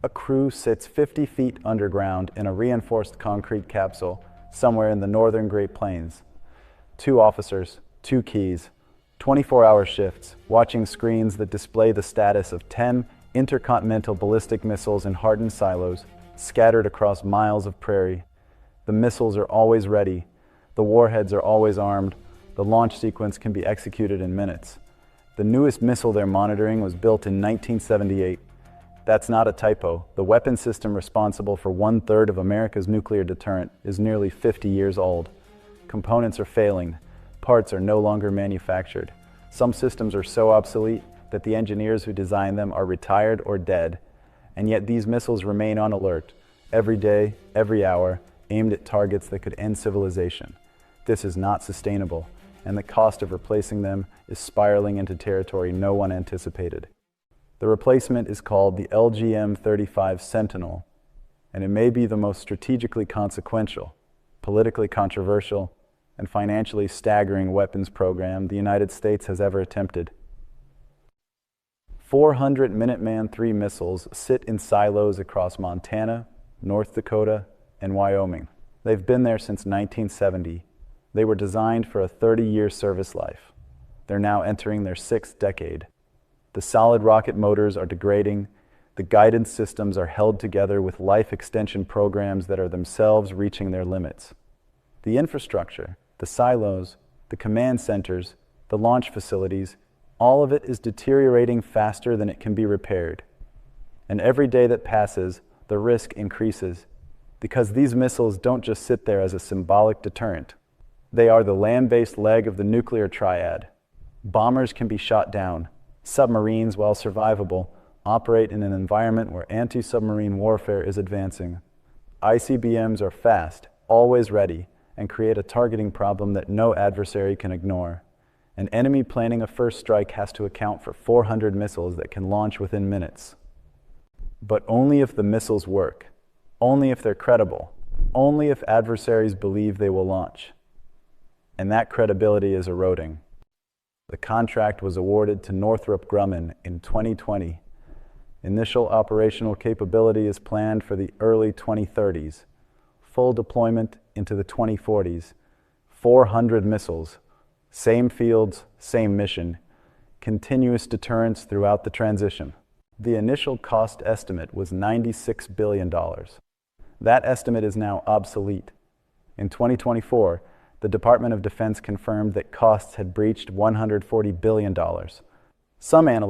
A crew sits 50 feet underground in a reinforced concrete capsule somewhere in the northern Great Plains. 2 officers, 2 keys, 24-hour shifts, watching screens that display the status of 10 intercontinental ballistic missiles in hardened silos, scattered across miles of prairie. The missiles are always ready. The warheads are always armed. The launch sequence can be executed in minutes. The newest missile they're monitoring was built in 1978. That's not a typo. The weapon system responsible for 1/3 of America's nuclear deterrent is nearly 50 years old. Components are failing. Parts are no longer manufactured. Some systems are so obsolete that the engineers who designed them are retired or dead. And yet these missiles remain on alert, every day, every hour, aimed at targets that could end civilization. This is not sustainable, and the cost of replacing them is spiraling into territory no one anticipated. The replacement is called the LGM-35 Sentinel, and it may be the most strategically consequential, politically controversial, and financially staggering weapons program the United States has ever attempted. 400 Minuteman III missiles sit in silos across Montana, North Dakota, and Wyoming. They've been there since 1970. They were designed for a 30-year service life. They're now entering their 6th decade. The solid rocket motors are degrading. The guidance systems are held together with life extension programs that are themselves reaching their limits. The infrastructure, the silos, the command centers, the launch facilities, all of it is deteriorating faster than it can be repaired. And every day that passes, the risk increases, because these missiles don't just sit there as a symbolic deterrent. They are the land-based leg of the nuclear triad. Bombers can be shot down. Submarines, while survivable, operate in an environment where anti-submarine warfare is advancing. ICBMs are fast, always ready, and create a targeting problem that no adversary can ignore. An enemy planning a first strike has to account for 400 missiles that can launch within minutes. But only if the missiles work, only if they're credible, only if adversaries believe they will launch. And that credibility is eroding. The contract was awarded to Northrop Grumman in 2020. Initial operational capability is planned for the early 2030s. Full deployment into the 2040s. 400 missiles. Same fields, same mission. Continuous deterrence throughout the transition. The initial cost estimate was $96 billion. That estimate is now obsolete. In 2024, the Department of Defense confirmed that costs had breached $140 billion. Some analysts